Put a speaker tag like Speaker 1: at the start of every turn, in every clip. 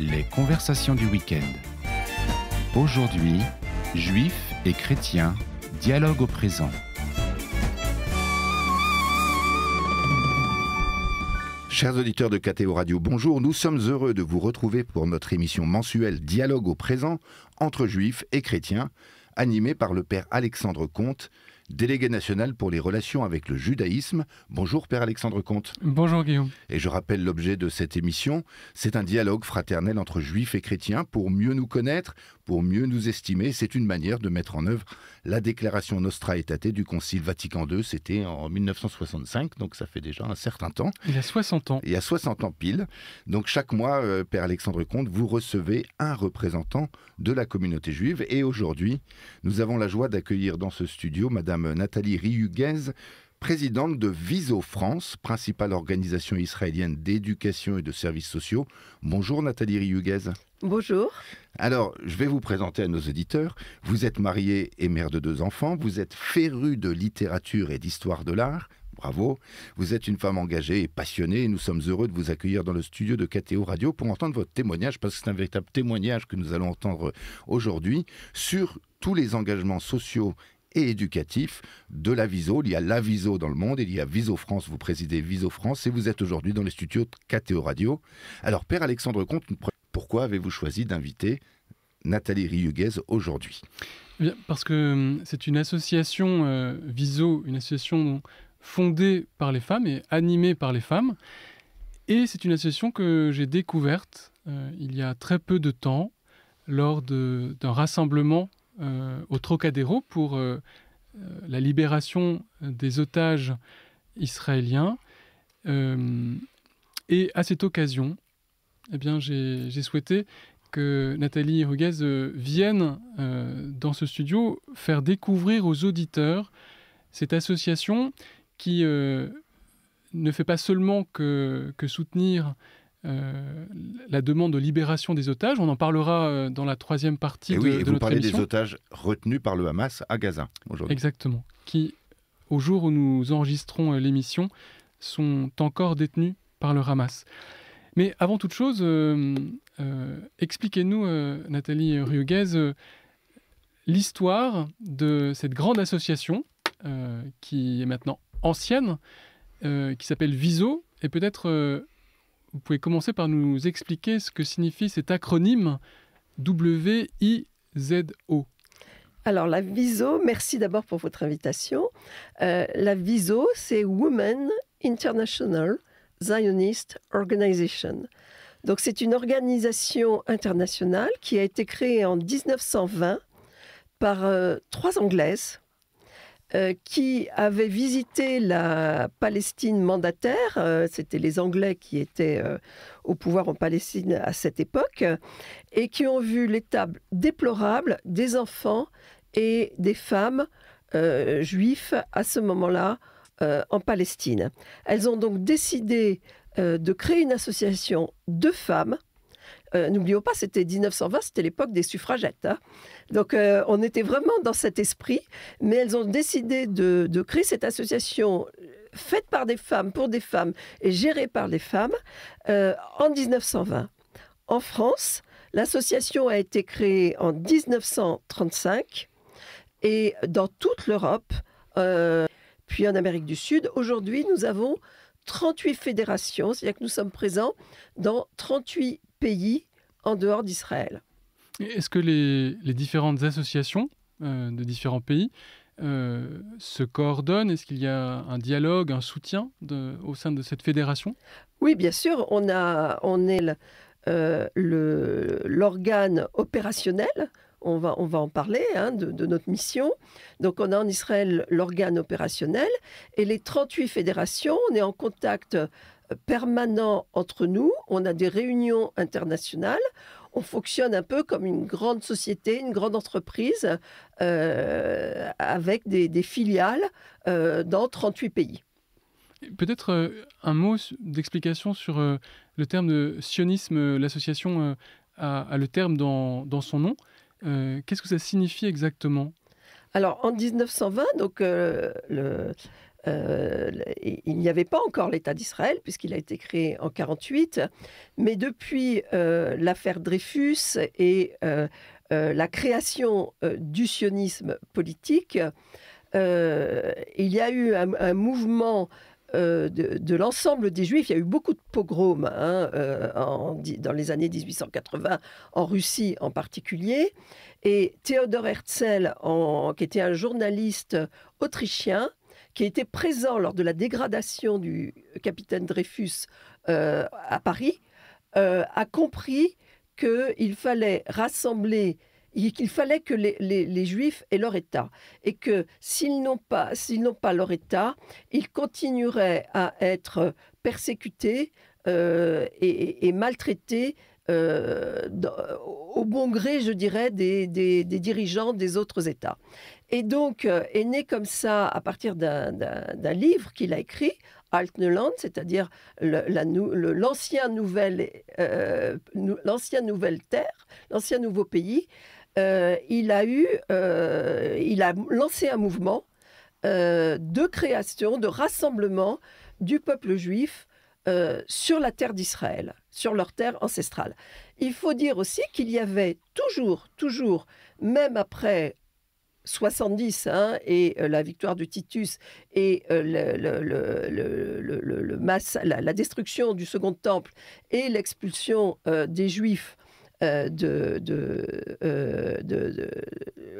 Speaker 1: Les conversations du week-end. Aujourd'hui, juifs et chrétiens, dialogue au présent.
Speaker 2: Chers auditeurs de KTO Radio, bonjour. Nous sommes heureux de vous retrouver pour notre émission mensuelle Dialogue au présent entre juifs et chrétiens, animée par le père Alexandre Comte, délégué national pour les relations avec le judaïsme. Bonjour Père Alexandre Comte.
Speaker 3: Bonjour Guillaume.
Speaker 2: Et je rappelle l'objet de cette émission, c'est un dialogue fraternel entre juifs et chrétiens pour mieux nous connaître, pour mieux nous estimer. C'est une manière de mettre en œuvre la déclaration Nostra Aetate du Concile Vatican II. C'était en 1965, donc ça fait déjà un certain temps.
Speaker 3: Il y a 60 ans.
Speaker 2: Il y a 60 ans pile. Donc chaque mois, Père Alexandre Comte, vous recevez un représentant de la communauté juive. Et aujourd'hui, nous avons la joie d'accueillir dans ce studio Madame Nathalie Rihuguez, présidente de Viso France, principale organisation israélienne d'éducation et de services sociaux. Bonjour Nathalie Rihuguez.
Speaker 4: Bonjour.
Speaker 2: Alors, je vais vous présenter à nos auditeurs. Vous êtes mariée et mère de 2 enfants. Vous êtes férue de littérature et d'histoire de l'art. Bravo. Vous êtes une femme engagée et passionnée et nous sommes heureux de vous accueillir dans le studio de KTO Radio pour entendre votre témoignage, parce que c'est un véritable témoignage que nous allons entendre aujourd'hui sur tous les engagements sociaux et éducatif de la Viso. Il y a la Viso dans le monde, il y a Viso France, vous présidez Viso France et vous êtes aujourd'hui dans les studios de KTO Radio. Alors Père Alexandre Comte, pourquoi avez-vous choisi d'inviter Nathalie Rihuguez aujourd'hui?
Speaker 3: Bien, parce que c'est une association Viso, une association fondée par les femmes et animée par les femmes. Et c'est une association que j'ai découverte il y a très peu de temps lors d'un rassemblement au Trocadéro pour la libération des otages israéliens. Et à cette occasion, eh bien, j'ai souhaité que Nathalie Rihuguez vienne dans ce studio faire découvrir aux auditeurs cette association qui ne fait pas seulement que soutenir la demande de libération des otages. On en parlera dans la 3e partie de notre émission. Et vous parlez
Speaker 2: des otages retenus par le Hamas à Gaza aujourd'hui.
Speaker 3: Exactement. Qui, au jour où nous enregistrons l'émission, sont encore détenus par le Hamas. Mais avant toute chose, expliquez-nous, Nathalie Rihuguez, l'histoire de cette grande association qui est maintenant ancienne, qui s'appelle Viso, et peut-être vous pouvez commencer par nous expliquer ce que signifie cet acronyme WIZO.
Speaker 4: Alors la Viso, merci d'abord pour votre invitation. La Viso, c'est Women International Zionist Organization. Donc c'est une organisation internationale qui a été créée en 1920 par 3 Anglaises qui avaient visité la Palestine mandataire. C'était les Anglais qui étaient au pouvoir en Palestine à cette époque et qui ont vu l'état déplorable des enfants et des femmes juifs à ce moment-là en Palestine. Elles ont donc décidé de créer une association de femmes. N'oublions pas, c'était 1920, c'était l'époque des suffragettes. Hein. Donc on était vraiment dans cet esprit, mais elles ont décidé de créer cette association faite par des femmes, pour des femmes et gérée par les femmes en 1920. En France, l'association a été créée en 1935 et dans toute l'Europe, puis en Amérique du Sud. Aujourd'hui, nous avons 38 fédérations, c'est-à-dire que nous sommes présents dans 38 pays en dehors d'Israël.
Speaker 3: Est-ce que les différentes associations de différents pays se coordonnent? Est-ce qu'il y a un dialogue, un soutien au sein de cette fédération?
Speaker 4: Oui, bien sûr. On est l'organe opérationnel. On va en parler de notre mission. Donc on a en Israël l'organe opérationnel et les 38 fédérations, on est en contact permanent entre nous, on a des réunions internationales, on fonctionne un peu comme une grande société, une grande entreprise avec des filiales dans 38 pays.
Speaker 3: Peut-être un mot d'explication sur le terme de sionisme. L'association a le terme dans son nom. Qu'est-ce que ça signifie exactement?
Speaker 4: Alors, en 1920, donc, il n'y avait pas encore l'État d'Israël, puisqu'il a été créé en 1948, mais depuis l'affaire Dreyfus et la création du sionisme politique, il y a eu un mouvement de l'ensemble des Juifs. Il y a eu beaucoup de pogroms dans les années 1880, en Russie en particulier. Et Theodor Herzl, qui était un journaliste autrichien, qui était présent lors de la dégradation du capitaine Dreyfus à Paris, a compris qu'il fallait rassembler, qu'il fallait que les Juifs aient leur État, et que s'ils n'ont pas leur État, ils continueraient à être persécutés et maltraités au bon gré, je dirais, des dirigeants des autres États. Et donc est né comme ça, à partir d'un livre qu'il a écrit, Altneuland, c'est-à-dire l'ancien Nouvelle Terre, l'ancien Nouveau Pays. Il a lancé un mouvement de création, de rassemblement du peuple juif sur la terre d'Israël, sur leur terre ancestrale. Il faut dire aussi qu'il y avait toujours, même après 70 et la victoire de Titus et la destruction du Second Temple et l'expulsion des Juifs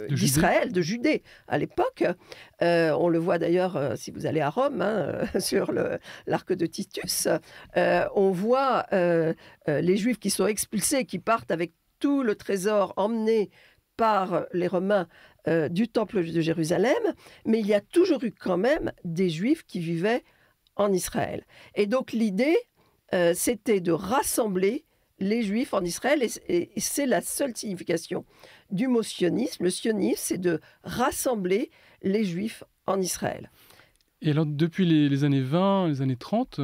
Speaker 4: d'Israël, de Judée à l'époque. On le voit d'ailleurs si vous allez à Rome, sur l'arc de Titus. On voit les Juifs qui sont expulsés, qui partent avec tout le trésor emmené par les Romains du Temple de Jérusalem, mais il y a toujours eu quand même des Juifs qui vivaient en Israël. Et donc l'idée, c'était de rassembler les Juifs en Israël, et c'est la seule signification du mot sionisme. Le sionisme, c'est de rassembler les Juifs en Israël.
Speaker 3: Et alors, depuis les années 20, les années 30,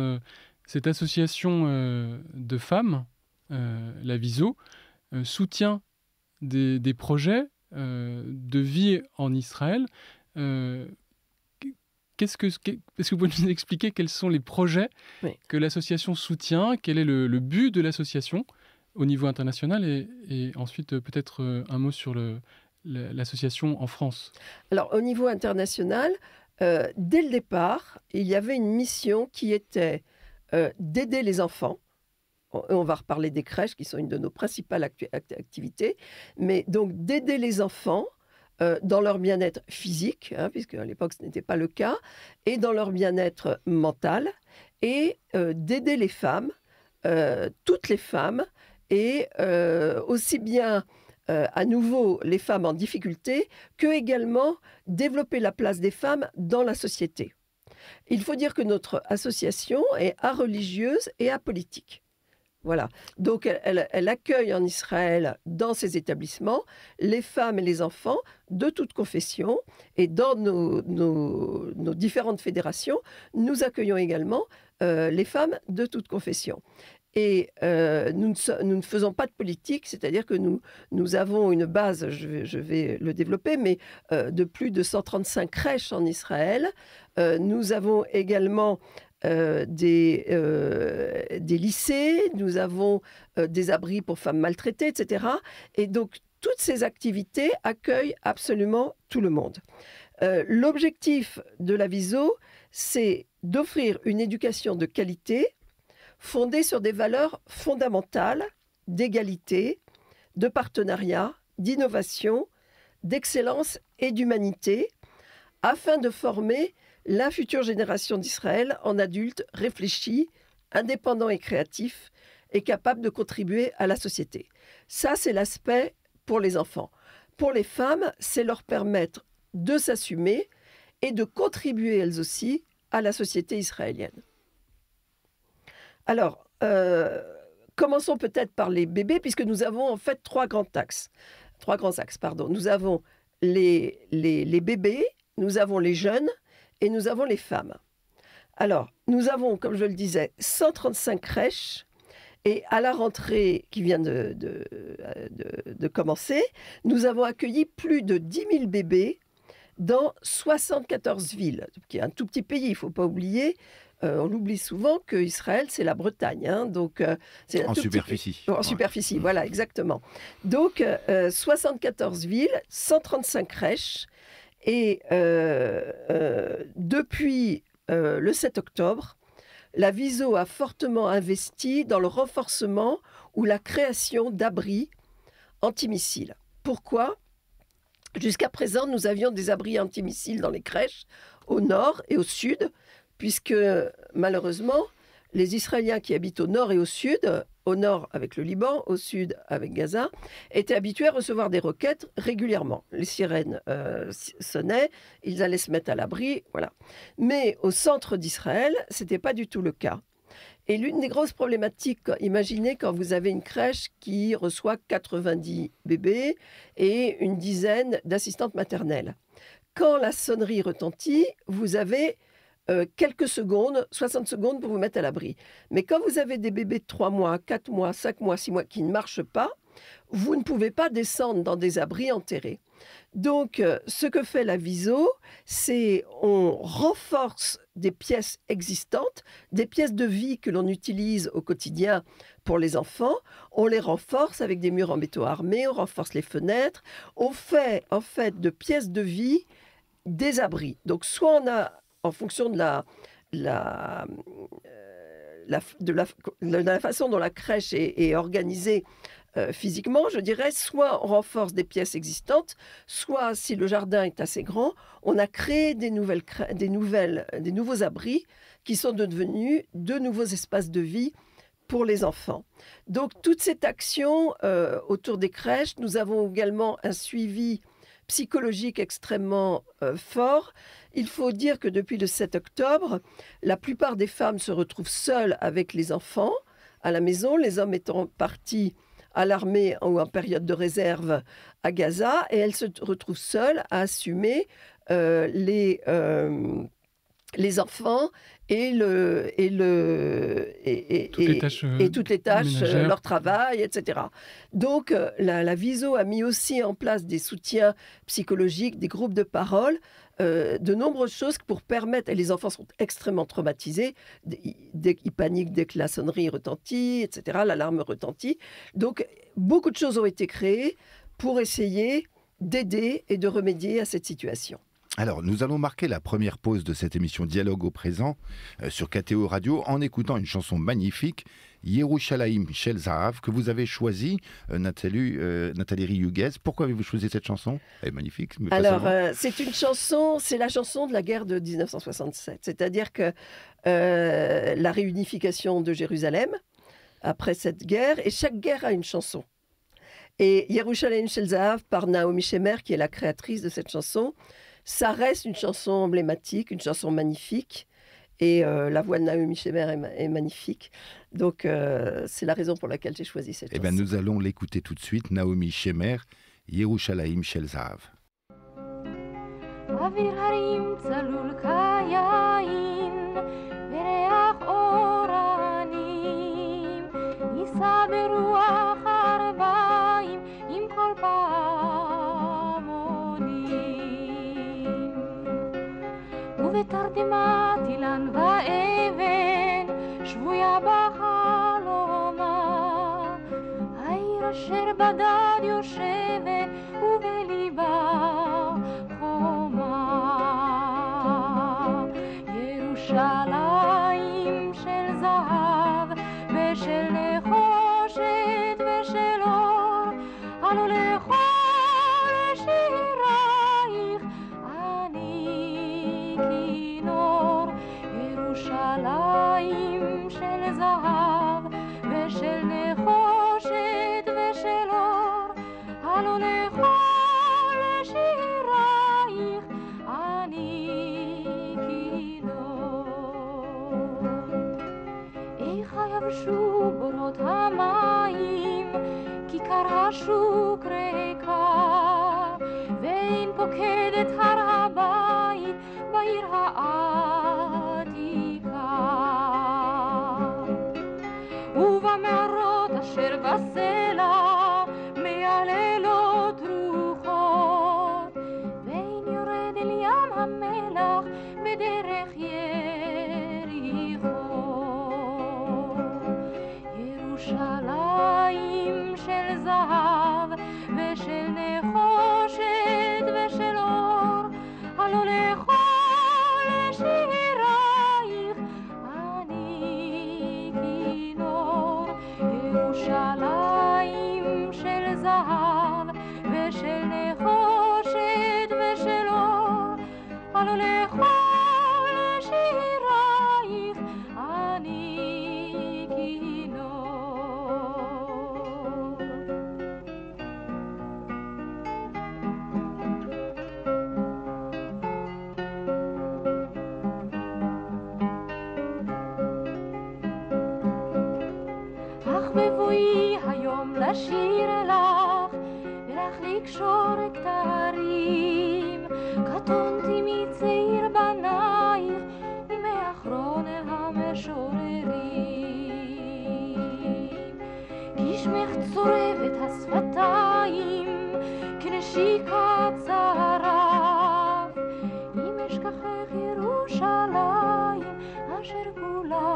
Speaker 3: cette association de femmes, la VISO, soutient des projets de vie en Israël. Est-ce que vous pouvez nous expliquer quels sont les projets que l'association soutient? Quel est le but de l'association au niveau international? Et ensuite, peut-être un mot sur l'association en France.
Speaker 4: Alors, au niveau international, dès le départ, il y avait une mission qui était d'aider les enfants. On va reparler des crèches, qui sont une de nos principales activités. Mais donc, d'aider les enfants dans leur bien-être physique, puisque à l'époque ce n'était pas le cas, et dans leur bien-être mental, et d'aider les femmes, toutes les femmes, et aussi bien à nouveau les femmes en difficulté, que également développer la place des femmes dans la société. Il faut dire que notre association est areligieuse et apolitique. Voilà. Donc, elle accueille en Israël, dans ses établissements, les femmes et les enfants de toute confession. Et dans nos différentes fédérations, nous accueillons également les femmes de toute confession. Et nous ne faisons pas de politique, c'est-à-dire que nous avons une base, je vais le développer, mais de plus de 135 crèches en Israël. Nous avons également des lycées, nous avons des abris pour femmes maltraitées, etc. Et donc, toutes ces activités accueillent absolument tout le monde. L'objectif de la VISO, c'est d'offrir une éducation de qualité fondée sur des valeurs fondamentales d'égalité, de partenariat, d'innovation, d'excellence et d'humanité, afin de former la future génération d'Israël en adultes réfléchis, indépendants et créatifs, et capables de contribuer à la société. Ça, c'est l'aspect pour les enfants. Pour les femmes, c'est leur permettre de s'assumer et de contribuer elles aussi à la société israélienne. Alors, commençons peut-être par les bébés, puisque nous avons en fait trois grands axes. Nous avons les bébés, nous avons les jeunes et nous avons les femmes. Alors, nous avons, comme je le disais, 135 crèches, et à la rentrée qui vient de commencer, nous avons accueilli plus de 10 000 bébés dans 74 villes, qui est un tout petit pays, il ne faut pas oublier. On oublie souvent qu'Israël, c'est la Bretagne. Hein, donc, c'est
Speaker 2: En superficie.
Speaker 4: En superficie, voilà, exactement. Donc, 74 villes, 135 crèches. Et depuis le 7 octobre, la Viso a fortement investi dans le renforcement ou la création d'abris antimissiles. Pourquoi ? Jusqu'à présent, nous avions des abris antimissiles dans les crèches, au nord et au sud, puisque malheureusement, les Israéliens qui habitent au nord et au nord avec le Liban, au sud avec Gaza, étaient habitués à recevoir des roquettes régulièrement. Les sirènes sonnaient, ils allaient se mettre à l'abri, voilà. Mais au centre d'Israël, ce n'était pas du tout le cas. Et l'une des grosses problématiques, imaginez quand vous avez une crèche qui reçoit 90 bébés et une dizaine d'assistantes maternelles. Quand la sonnerie retentit, vous avez quelques secondes, 60 secondes pour vous mettre à l'abri. Mais quand vous avez des bébés de 3 mois, 4 mois, 5 mois, 6 mois qui ne marchent pas, vous ne pouvez pas descendre dans des abris enterrés. Donc, ce que fait la Viso, c'est on renforce des pièces existantes, des pièces de vie que l'on utilise au quotidien pour les enfants. On les renforce avec des murs en béton armé, on renforce les fenêtres. On fait en fait de pièces de vie des abris. Donc, soit on a, en fonction de la façon dont la crèche est organisée, physiquement, je dirais, soit on renforce des pièces existantes, soit, si le jardin est assez grand, on a créé des nouveaux abris qui sont devenus de nouveaux espaces de vie pour les enfants. Donc, toute cette action autour des crèches, nous avons également un suivi psychologique extrêmement fort. Il faut dire que depuis le 7 octobre, la plupart des femmes se retrouvent seules avec les enfants à la maison, les hommes étant partis à l'armée ou en période de réserve à Gaza, et elles se retrouvent seules à assumer les enfants et toutes les tâches, leur travail, etc. Donc, la Viso a mis aussi en place des soutiens psychologiques, des groupes de parole, de nombreuses choses pour permettre, et les enfants sont extrêmement traumatisés, ils paniquent dès que la sonnerie retentit, etc., l'alarme retentit. Donc, beaucoup de choses ont été créées pour essayer d'aider et de remédier à cette situation.
Speaker 2: Alors, nous allons marquer la première pause de cette émission Dialogue au présent sur KTO Radio en écoutant une chanson magnifique, Yerushalayim Shel Zahav, que vous avez choisie, Nathalie Riuguez. Pourquoi avez-vous choisi cette chanson ? Elle est magnifique.
Speaker 4: Alors, c'est la chanson de la guerre de 1967. C'est-à-dire que la réunification de Jérusalem, après cette guerre, et chaque guerre a une chanson. Et Yerushalayim Shel Zahav, par Naomi Shemer, qui est la créatrice de cette chanson, ça reste une chanson emblématique, une chanson magnifique. Et la voix de Naomi Shemer est magnifique. Donc, c'est la raison pour laquelle j'ai choisi cette chanson.
Speaker 2: Eh bien, nous allons l'écouter tout de suite. Naomi Shemer, Yerushalayim Shel Zahav.
Speaker 5: ותרדמת אילן ואבן שבויה בחלומה העיר אשר בדד יושבת ובליבה חומה ירושלים של זהב ושל נחושת ושל אור עלו לכל שירייך כינור ירושלים של זהב ושל נחושת ושל אור עלו לכל שירייך אני כינור איך יבשו בורות המים כיכר השוק ריקה ואין פוקדת הר הבית בעיר העתיקה ובמערות אשר בסלע מהלילות רוחות ואין יורד אל לשיר לך ולך לקשור כתרים. קטונתי מצעיר בנייך ומאחרון המשוררים. כי שמך צורב את השפתיים כנשיקת זרב. אם אשכחך ירושלים אשר כולה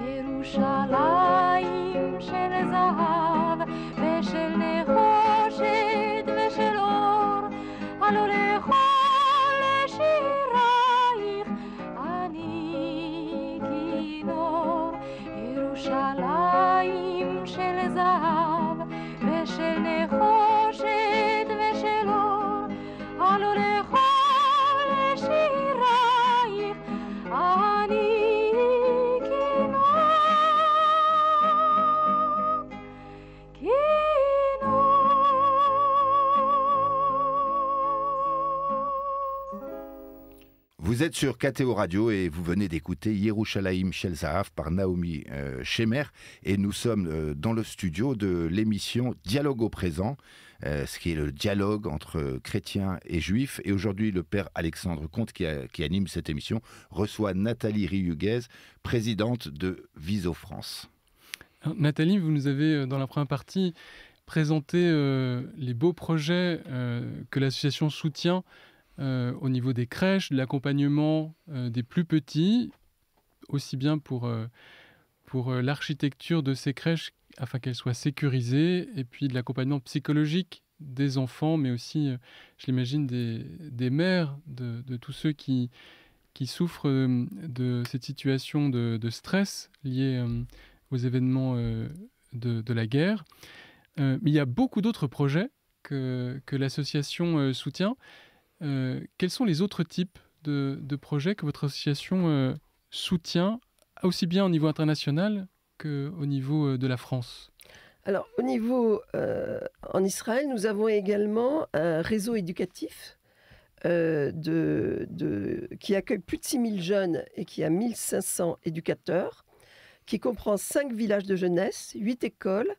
Speaker 5: ירושלים של זהב ושל נחושת ושל אור, הלא לכל שירייך אני כינור. ירושלים של זהב ושל נחושת ושל אור, הלא לכל שירייך אני
Speaker 2: Vous êtes sur KTO Radio et vous venez d'écouter Yerushalayim Shel Zahav par Naomi Shemer et nous sommes dans le studio de l'émission Dialogue au présent, ce qui est le dialogue entre chrétiens et juifs. Et aujourd'hui, le père Alexandre Comte, qui anime cette émission, reçoit Nathalie Rihuguez, présidente de Viso France.
Speaker 3: Alors, Nathalie, vous nous avez, dans la première partie, présenté les beaux projets que l'association soutient au niveau des crèches, de l'accompagnement des plus petits, aussi bien pour l'architecture de ces crèches afin qu'elles soient sécurisées, et puis de l'accompagnement psychologique des enfants, mais aussi, je l'imagine, des mères, de tous ceux qui souffrent de cette situation de stress liée aux événements de la guerre. Mais il y a beaucoup d'autres projets que l'association soutient. Quels sont les autres types de projets que votre association soutient, aussi bien au niveau international qu'au niveau de la France?
Speaker 4: Alors, au niveau en Israël, nous avons également un réseau éducatif qui accueille plus de 6000 jeunes et qui a 1500 éducateurs, qui comprend 5 villages de jeunesse, 8 écoles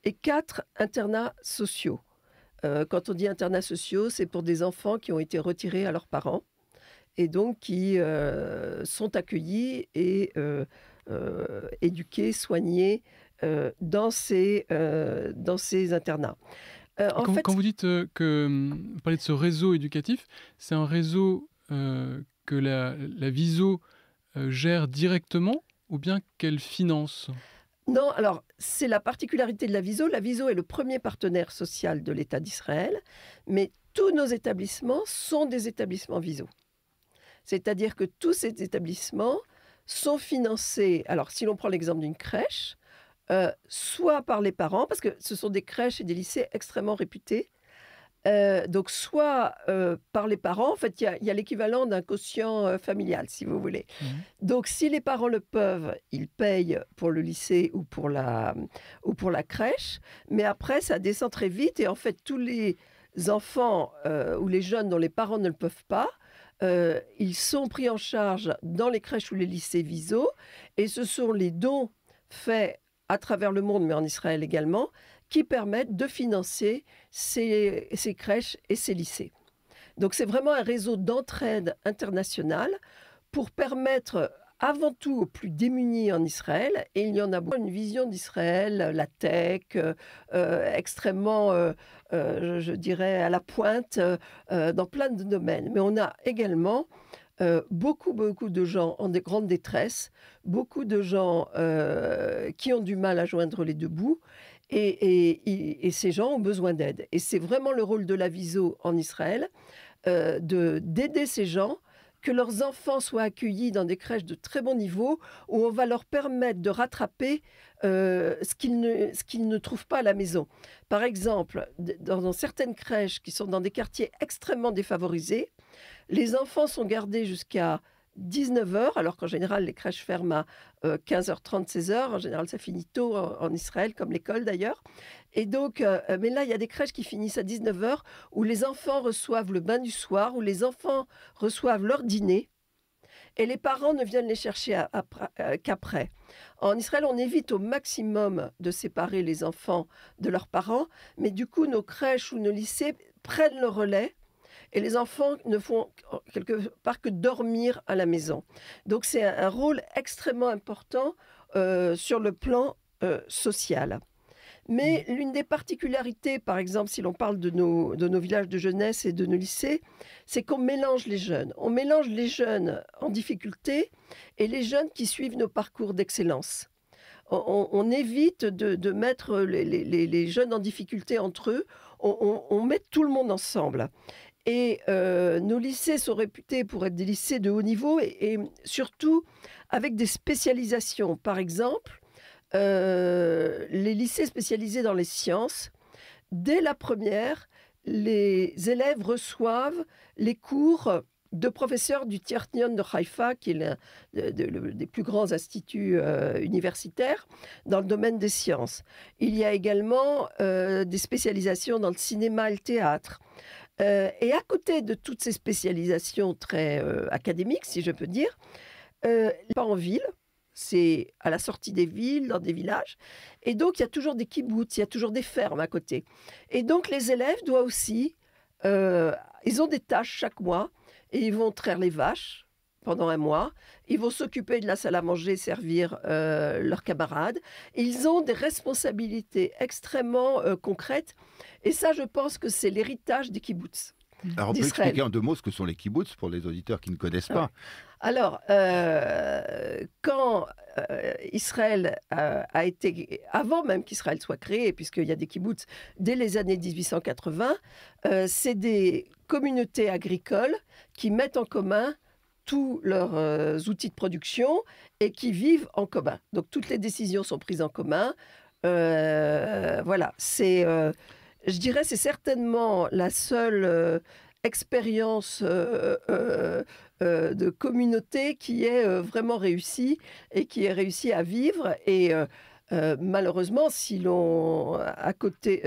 Speaker 4: et 4 internats sociaux. Quand on dit internats sociaux, c'est pour des enfants qui ont été retirés à leurs parents et donc qui sont accueillis et éduqués, soignés dans ces internats.
Speaker 3: Quand vous dites que vous parlez de ce réseau éducatif, c'est un réseau que la Viso gère directement ou bien qu'elle finance?
Speaker 4: Non, alors c'est la particularité de la Viso. La Viso est le premier partenaire social de l'État d'Israël, mais tous nos établissements sont des établissements Viso. C'est-à-dire que tous ces établissements sont financés, alors si l'on prend l'exemple d'une crèche, soit par les parents, parce que ce sont des crèches et des lycées extrêmement réputés, donc soit par les parents, en fait il y a l'équivalent d'un quotient familial si vous voulez. Donc si les parents le peuvent, ils payent pour le lycée ou pour la crèche, mais après ça descend très vite et en fait tous les enfants ou les jeunes dont les parents ne le peuvent pas, ils sont pris en charge dans les crèches ou les lycées Viso et ce sont les dons faits à travers le monde, mais en Israël également, qui permettent de financer ces crèches et ces lycées. Donc c'est vraiment un réseau d'entraide internationale pour permettre avant tout aux plus démunis en Israël, et il y en a beaucoup, une vision d'Israël, la tech, extrêmement, je dirais, à la pointe dans plein de domaines. Mais on a également beaucoup de gens en grande détresse, beaucoup de gens qui ont du mal à joindre les deux bouts, et ces gens ont besoin d'aide. Et c'est vraiment le rôle de la Viso en Israël, d'aider ces gens, que leurs enfants soient accueillis dans des crèches de très bon niveau, où on va leur permettre de rattraper ce qu'ils ne trouvent pas à la maison. Par exemple, dans certaines crèches qui sont dans des quartiers extrêmement défavorisés, les enfants sont gardés jusqu'à 19h, alors qu'en général, les crèches ferment à 15h30, 16h. En général, ça finit tôt en Israël, comme l'école d'ailleurs. Et donc, mais là, il y a des crèches qui finissent à 19h, où les enfants reçoivent le bain du soir, où les enfants reçoivent leur dîner. et les parents ne viennent les chercher qu'après. En Israël, on évite au maximum de séparer les enfants de leurs parents, mais du coup, nos crèches ou nos lycées prennent le relais et les enfants ne font quelque part que dormir à la maison. Donc c'est un rôle extrêmement important sur le plan social. Mais l'une des particularités, par exemple, si l'on parle de nos villages de jeunesse et de nos lycées, c'est qu'on mélange les jeunes. On mélange les jeunes en difficulté et les jeunes qui suivent nos parcours d'excellence. On évite de mettre les jeunes en difficulté entre eux. On met tout le monde ensemble. Et nos lycées sont réputés pour être des lycées de haut niveau et surtout avec des spécialisations. Par exemple, les lycées spécialisés dans les sciences, dès la première, les élèves reçoivent les cours de professeurs du Technion de Haïfa, qui est l'un des plus grands instituts universitaires dans le domaine des sciences. Il y a également des spécialisations dans le cinéma et le théâtre. Et à côté de toutes ces spécialisations très académiques, si je peux dire, pas en ville, c'est à la sortie des villes, dans des villages. Et donc, il y a toujours des kibboutz, il y a toujours des fermes à côté. Et donc, les élèves doivent aussi... ils ont des tâches chaque mois et ils vont traire les vaches pendant un mois. Ils vont s'occuper de la salle à manger, servir leurs camarades. Ils ont des responsabilités extrêmement concrètes. Et ça, je pense que c'est l'héritage des kibboutz.
Speaker 2: Alors, on peut expliquer en 2 mots ce que sont les kibboutz pour les auditeurs qui ne connaissent pas.
Speaker 4: Alors, quand Israël a été, avant même qu'Israël soit créé, puisqu'il y a des kibboutz dès les années 1880, c'est des communautés agricoles qui mettent en commun tous leurs outils de production et qui vivent en commun. Donc, toutes les décisions sont prises en commun. Voilà, c'est... je dirais c'est certainement la seule expérience de communauté qui est vraiment réussie et qui est réussie à vivre. Et malheureusement, si l'on... à côté,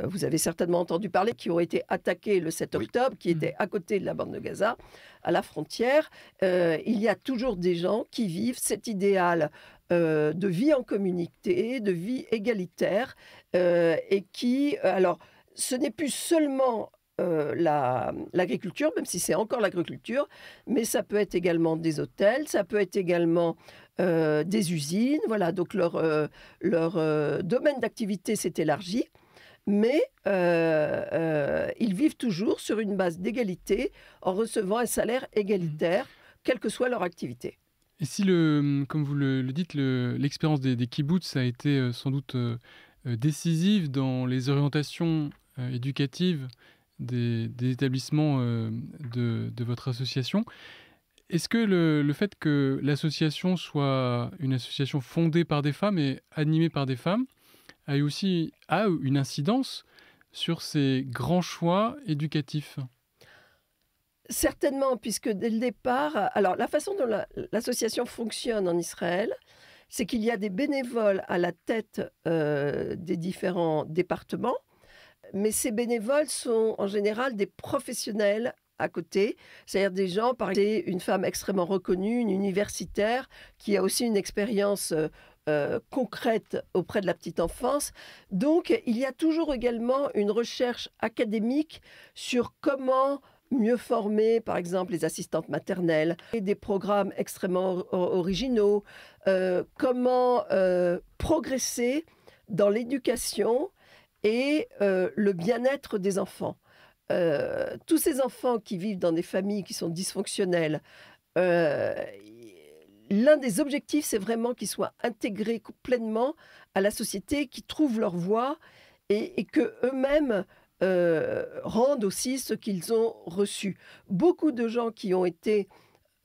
Speaker 4: vous avez certainement entendu parler qui ont été attaqués le 7 octobre, qui étaient à côté de la bande de Gaza, à la frontière. Il y a toujours des gens qui vivent cet idéal de vie en communauté, de vie égalitaire, et qui... alors, ce n'est plus seulement l'agriculture, même si c'est encore l'agriculture, mais ça peut être également des hôtels, ça peut être également des usines. Voilà, donc leur domaine d'activité s'est élargi, mais ils vivent toujours sur une base d'égalité en recevant un salaire égalitaire, quelle que soit leur activité.
Speaker 3: Et si, comme vous le dites, l'expérience des kibboutz a été sans doute décisive dans les orientations éducatives des établissements de votre association, est-ce que le fait que l'association soit une association fondée par des femmes et animée par des femmes a une incidence sur ces grands choix éducatifs ?
Speaker 4: Certainement, puisque dès le départ... Alors, la façon dont l'association fonctionne en Israël, c'est qu'il y a des bénévoles à la tête des différents départements, mais ces bénévoles sont en général des professionnels à côté, c'est-à-dire des gens, par exemple, une femme extrêmement reconnue, une universitaire, qui a aussi une expérience concrète auprès de la petite enfance. Donc, il y a toujours également une recherche académique sur comment mieux former, par exemple, les assistantes maternelles, et des programmes extrêmement originaux, comment progresser dans l'éducation et le bien-être des enfants. Tous ces enfants qui vivent dans des familles qui sont dysfonctionnelles, l'un des objectifs, c'est vraiment qu'ils soient intégrés pleinement à la société, qu'ils trouvent leur voie et qu'eux-mêmes rendent aussi ce qu'ils ont reçu. Beaucoup de gens qui ont été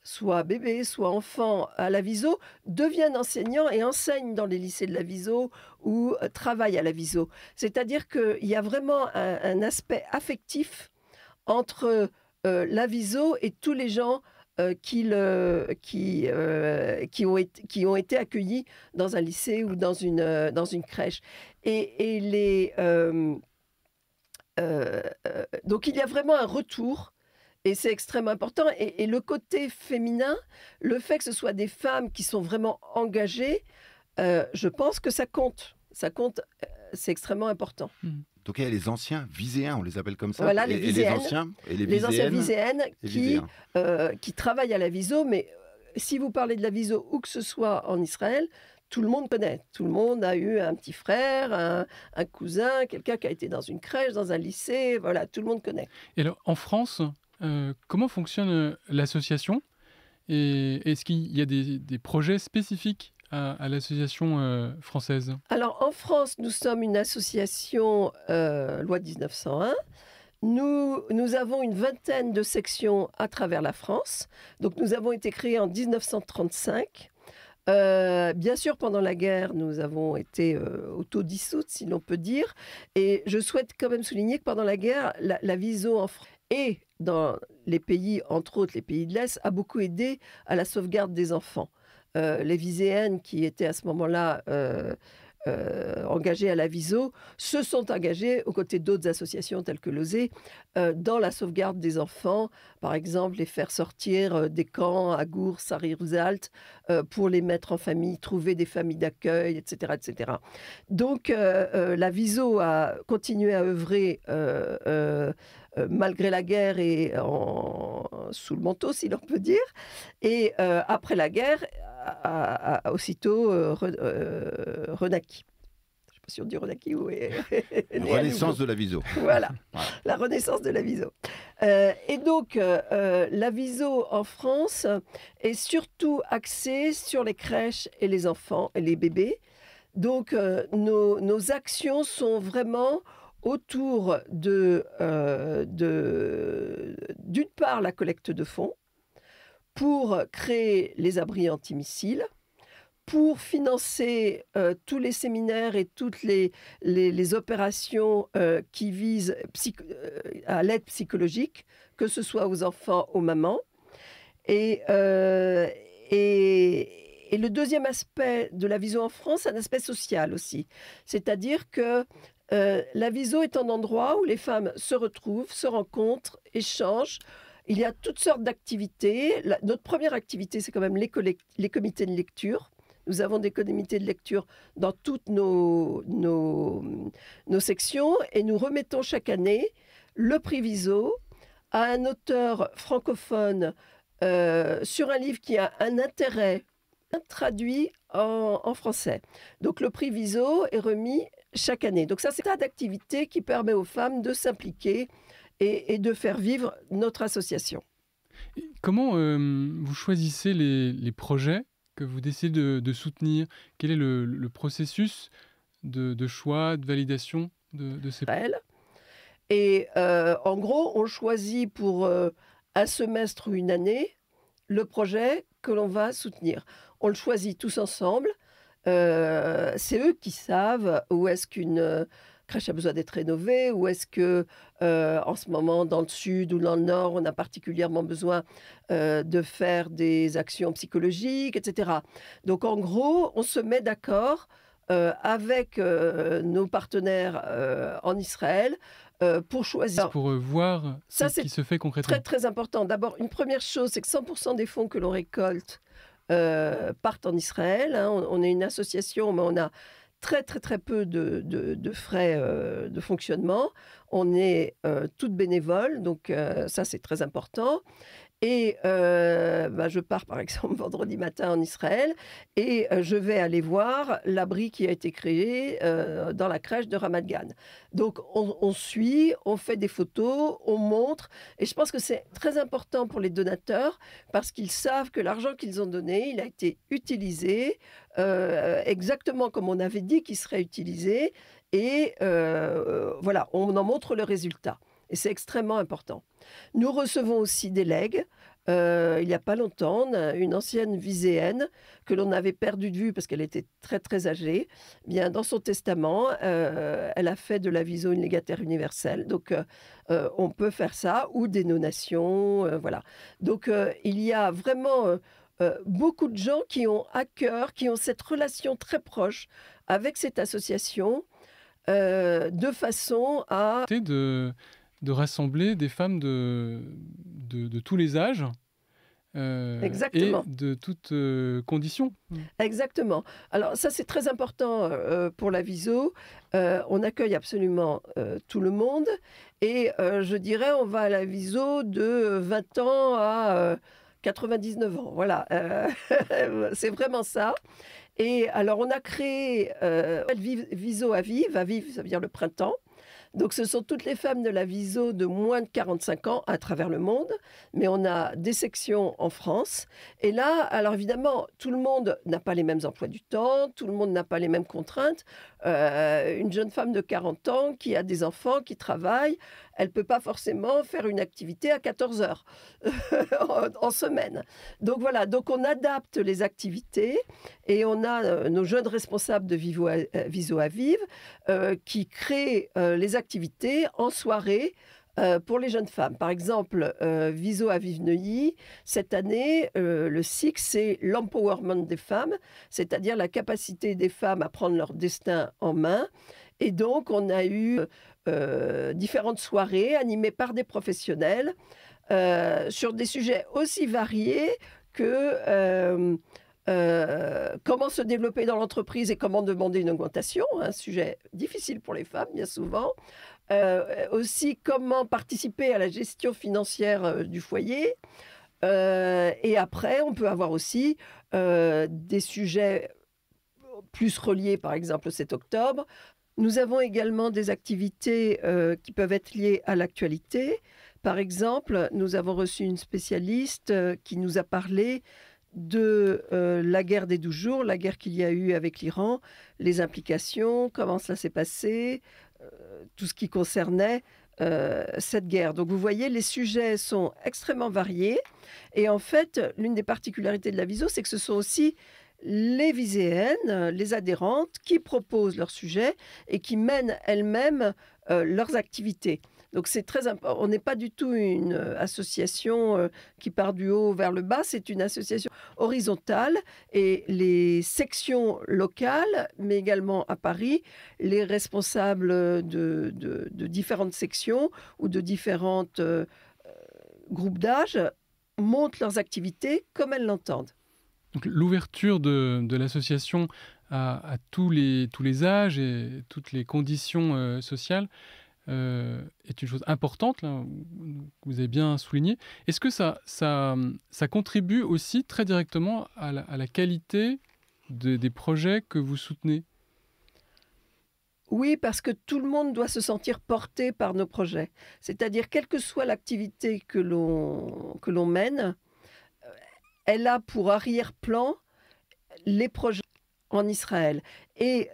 Speaker 4: soit bébés, soit enfants à la Viso, deviennent enseignants et enseignent dans les lycées de la Viso ou travaillent à la Viso. C'est-à-dire qu'il y a vraiment un aspect affectif entre la Viso et tous les gens qui ont été accueillis dans un lycée ou dans une crèche. Donc il y a vraiment un retour Et c'est extrêmement important. Et le côté féminin, le fait que ce soit des femmes qui sont vraiment engagées, je pense que ça compte. Ça compte, c'est extrêmement important.
Speaker 2: Donc il y a les anciens viséens, on les appelle comme ça.
Speaker 4: Voilà, les
Speaker 2: et les
Speaker 4: viséennes.
Speaker 2: anciens et
Speaker 4: Les anciens viséennes
Speaker 2: et
Speaker 4: qui travaillent à la Viso, mais si vous parlez de la Viso où que ce soit en Israël, tout le monde connaît. Tout le monde a eu un petit frère, un cousin, quelqu'un qui a été dans une crèche, dans un lycée, voilà, tout le monde connaît.
Speaker 3: Et alors, en France, comment fonctionne l'association? Et est-ce qu'il y a des projets spécifiques à l'association française?
Speaker 4: Alors, en France, nous sommes une association loi 1901. Nous avons une vingtaine de sections à travers la France. Donc, nous avons été créés en 1935. Bien sûr, pendant la guerre, nous avons été autodissoutes, si l'on peut dire. Et je souhaite quand même souligner que pendant la guerre, la Viso en France et dans les pays, entre autres les pays de l'Est, a beaucoup aidé à la sauvegarde des enfants. Les Viséennes qui étaient à ce moment-là engagées à la Viso se sont engagées aux côtés d'autres associations telles que l'OSE dans la sauvegarde des enfants, par exemple les faire sortir des camps à Gours, à Riruzalt, pour les mettre en famille, trouver des familles d'accueil, etc., etc. Donc la Viso a continué à œuvrer malgré la guerre et sous le manteau, si l'on peut dire. Et après la guerre, a aussitôt renaquis. Je ne sais pas si on dit renaquis ou...
Speaker 2: Renaissance de la Viso.
Speaker 4: Voilà, la renaissance de la Viso. Et donc, la Viso en France est surtout axée sur les crèches et les enfants et les bébés. Donc, nos actions sont vraiment autour d'une part la collecte de fonds pour créer les abris antimissiles, pour financer tous les séminaires et toutes les opérations qui visent à l'aide psychologique, que ce soit aux enfants, aux mamans. Et le deuxième aspect de la Viso en France, c'est un aspect social aussi. C'est-à-dire que la Viso est un endroit où les femmes se retrouvent, se rencontrent, échangent. Il y a toutes sortes d'activités. Notre première activité, c'est quand même les comités de lecture. Nous avons des comités de lecture dans toutes nos sections et nous remettons chaque année le prix Viso à un auteur francophone sur un livre qui a un intérêt traduit en français. Donc le prix Viso est remis chaque année. Donc ça, c'est un tas d'activités qui permet aux femmes de s'impliquer et de faire vivre notre association.
Speaker 3: Et comment vous choisissez les projets que vous décidez de soutenir? Quel est le processus de choix, de validation de ces projets?
Speaker 4: Et en gros, on choisit pour un semestre ou une année le projet que l'on va soutenir. On le choisit tous ensemble. C'est eux qui savent où est-ce qu'une crèche a besoin d'être rénovée, où est-ce que, en ce moment, dans le sud ou dans le nord, on a particulièrement besoin de faire des actions psychologiques, etc. Donc, en gros, on se met d'accord avec nos partenaires en Israël pour choisir.
Speaker 3: Pour voir ce qui se fait concrètement.
Speaker 4: Très, très important. D'abord, une première chose, c'est que 100% des fonds que l'on récolte partent en Israël. Hein. On est une association, mais on a très, très, très peu de frais de fonctionnement. On est toutes bénévoles, donc ça, c'est très important. Et je pars par exemple vendredi matin en Israël et je vais aller voir l'abri qui a été créé dans la crèche de Ramat Gan. Donc on suit, on fait des photos, on montre et je pense que c'est très important pour les donateurs parce qu'ils savent que l'argent qu'ils ont donné, il a été utilisé exactement comme on avait dit qu'il serait utilisé et voilà, on en montre le résultat. Et c'est extrêmement important. Nous recevons aussi des legs. Il n'y a pas longtemps, une ancienne viséenne que l'on avait perdue de vue parce qu'elle était très très âgée. Bien, dans son testament, elle a fait de la Viso une légataire universelle. Donc, on peut faire ça ou des donations, voilà. Donc, il y a vraiment beaucoup de gens qui ont à cœur, qui ont cette relation très proche avec cette association, de façon à
Speaker 3: de rassembler des femmes de tous les âges
Speaker 4: Exactement.
Speaker 3: et de toutes conditions.
Speaker 4: Exactement. Alors ça, c'est très important pour la Viso. On accueille absolument tout le monde. Et je dirais, on va à la Viso de 20 ans à 99 ans. Voilà, c'est vraiment ça. Et alors, on a créé Viso Aviv. Aviv, ça veut dire le printemps. Donc, ce sont toutes les femmes de la Viso de moins de 45 ans à travers le monde. Mais on a des sections en France. Et là, alors évidemment, tout le monde n'a pas les mêmes emplois du temps. Tout le monde n'a pas les mêmes contraintes. Une jeune femme de 40 ans qui a des enfants, qui travaille, elle ne peut pas forcément faire une activité à 14 heures en semaine. Donc voilà, donc on adapte les activités et on a nos jeunes responsables de Viso Aviv qui créent les activités en soirée pour les jeunes femmes. Par exemple, Viso Aviv Neuilly, cette année, le SIC, c'est l'empowerment des femmes, c'est-à-dire la capacité des femmes à prendre leur destin en main. Et donc, on a eu différentes soirées animées par des professionnels sur des sujets aussi variés que comment se développer dans l'entreprise et comment demander une augmentation, un sujet difficile pour les femmes, bien souvent. Aussi, comment participer à la gestion financière du foyer. Et après, on peut avoir aussi des sujets plus reliés, par exemple, au 7 octobre. Nous avons également des activités qui peuvent être liées à l'actualité. Par exemple, nous avons reçu une spécialiste qui nous a parlé de la guerre des 12 jours, la guerre qu'il y a eu avec l'Iran, les implications, comment cela s'est passé, tout ce qui concernait cette guerre. Donc vous voyez, les sujets sont extrêmement variés. Et en fait, l'une des particularités de la Viso, c'est que ce sont aussi les viséennes, les adhérentes, qui proposent leurs sujets et qui mènent elles-mêmes leurs activités. Donc c'est très important. On n'est pas du tout une association qui part du haut vers le bas, c'est une association horizontale et les sections locales, mais également à Paris, les responsables de différentes sections ou de différents groupes d'âge montent leurs activités comme elles l'entendent.
Speaker 3: Donc, l'ouverture de l'association à tous les âges et toutes les conditions sociales est une chose importante, là, que vous avez bien souligné. Est-ce que ça contribue aussi très directement à la qualité des projets que vous soutenez ?
Speaker 4: Oui, parce que tout le monde doit se sentir porté par nos projets. C'est-à-dire, quelle que soit l'activité que l'on mène, elle a pour arrière-plan les projets en Israël. Et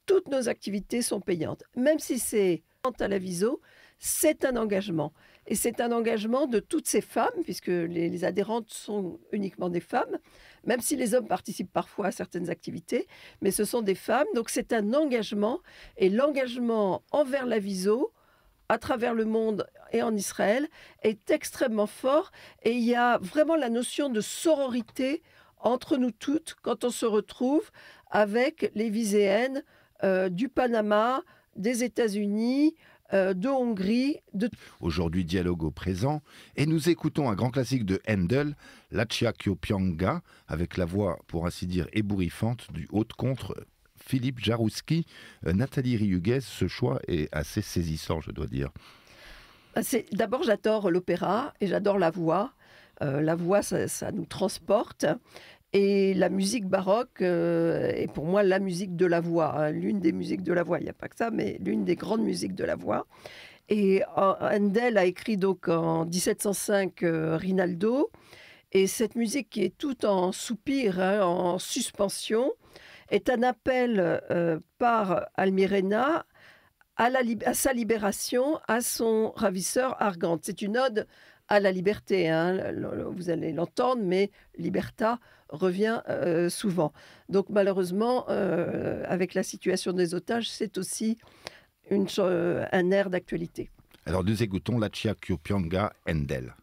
Speaker 4: toutes nos activités sont payantes. Même si c'est à la Viso, c'est un engagement. Et c'est un engagement de toutes ces femmes, puisque les adhérentes sont uniquement des femmes, même si les hommes participent parfois à certaines activités, mais ce sont des femmes. Donc c'est un engagement. Et l'engagement envers la Viso, à travers le monde et en Israël, est extrêmement fort. Et il y a vraiment la notion de sororité entre nous toutes quand on se retrouve avec les viséennes du Panama, des États-Unis, de Hongrie.
Speaker 2: Aujourd'hui, dialogue au présent. Et nous écoutons un grand classique de Handel, Lachia Kyopianga, avec la voix, pour ainsi dire, ébouriffante du haut-contre Philippe Jarouski, Nathalie Rihuguez. Ce choix est assez saisissant, je dois dire.
Speaker 4: D'abord, j'adore l'opéra et j'adore la voix. La voix, ça nous transporte. Et la musique baroque est pour moi la musique de la voix, hein, l'une des musiques de la voix. Il n'y a pas que ça, mais l'une des grandes musiques de la voix. Et Handel a écrit donc en 1705 Rinaldo. Et cette musique qui est toute en soupir, hein, en suspension, est un appel par Almirena à sa libération, à son ravisseur Argante. C'est une ode à la liberté, hein. Vous allez l'entendre, mais liberta revient souvent. Donc malheureusement, avec la situation des otages, c'est aussi un air d'actualité.
Speaker 2: Alors nous écoutons Lachia Kyopianga Handel.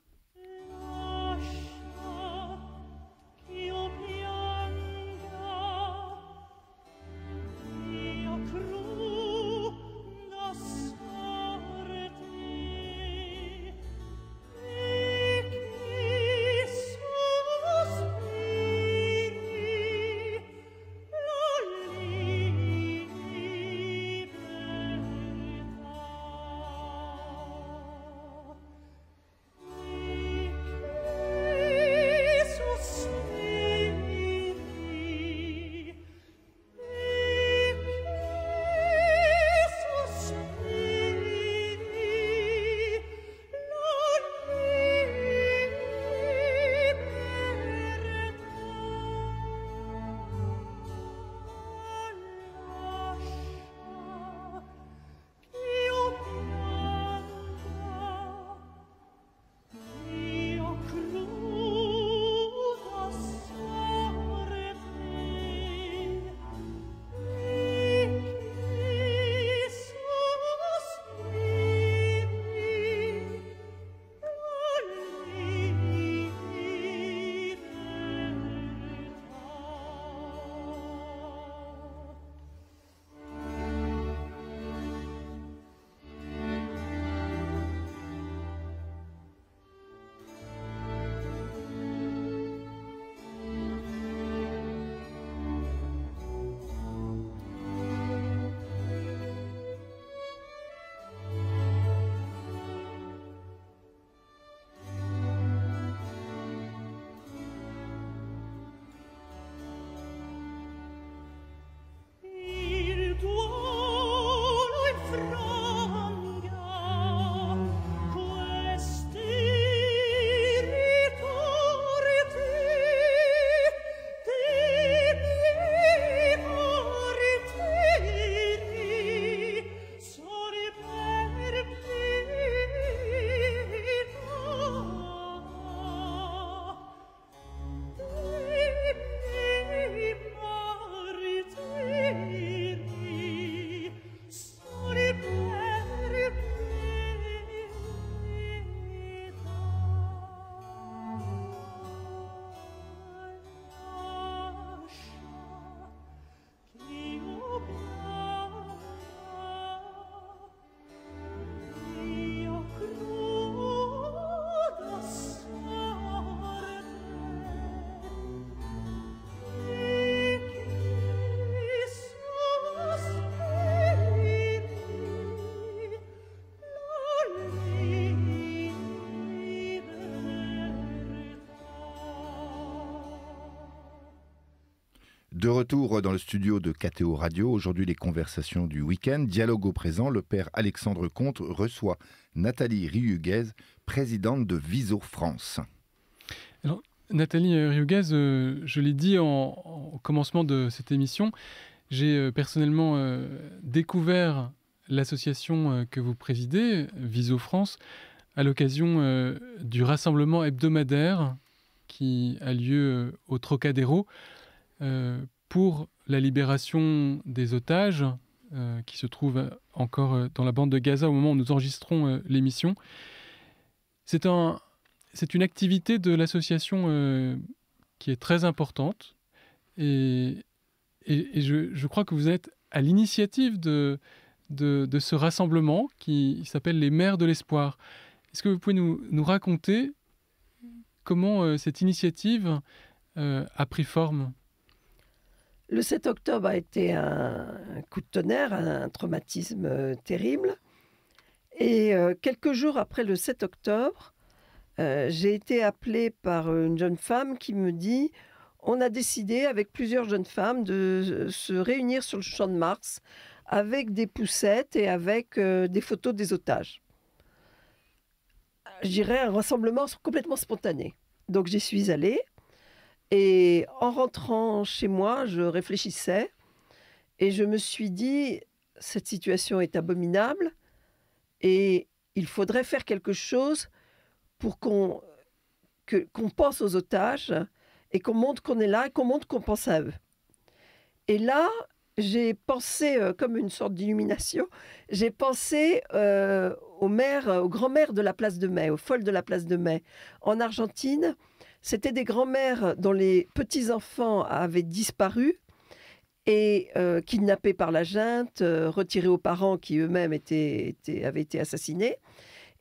Speaker 2: De retour dans le studio de KTO Radio, aujourd'hui les conversations du week-end. Dialogue au présent, le père Alexandre Comte reçoit Nathalie Rihuguez, présidente de Viso France.
Speaker 3: Alors, Nathalie Rihuguez, je l'ai dit au commencement de cette émission, j'ai personnellement découvert l'association que vous présidez, Viso France, à l'occasion du rassemblement hebdomadaire qui a lieu au Trocadéro pour la libération des otages qui se trouvent encore dans la bande de Gaza au moment où nous enregistrons l'émission. C'est une activité de l'association qui est très importante et je crois que vous êtes à l'initiative de ce rassemblement qui s'appelle les Mères de l'Espoir. Est-ce que vous pouvez nous raconter comment cette initiative a pris forme ?
Speaker 4: Le 7 octobre a été un coup de tonnerre, un traumatisme terrible. Et quelques jours après le 7 octobre, j'ai été appelée par une jeune femme qui me dit « On a décidé avec plusieurs jeunes femmes de se réunir sur le Champ de Mars avec des poussettes et avec des photos des otages. » Je dirais un rassemblement complètement spontané. Donc j'y suis allée. Et en rentrant chez moi, je réfléchissais et je me suis dit, cette situation est abominable et il faudrait faire quelque chose pour qu'on pense aux otages et qu'on montre qu'on est là et qu'on montre qu'on pense à eux. Et là, j'ai pensé, comme une sorte d'illumination, j'ai pensé aux grands-mères de la place de Mai, aux folles de la place de Mai. En Argentine, c'était des grands-mères dont les petits-enfants avaient disparu et kidnappés par la junte, retirés aux parents qui eux-mêmes avaient été assassinés.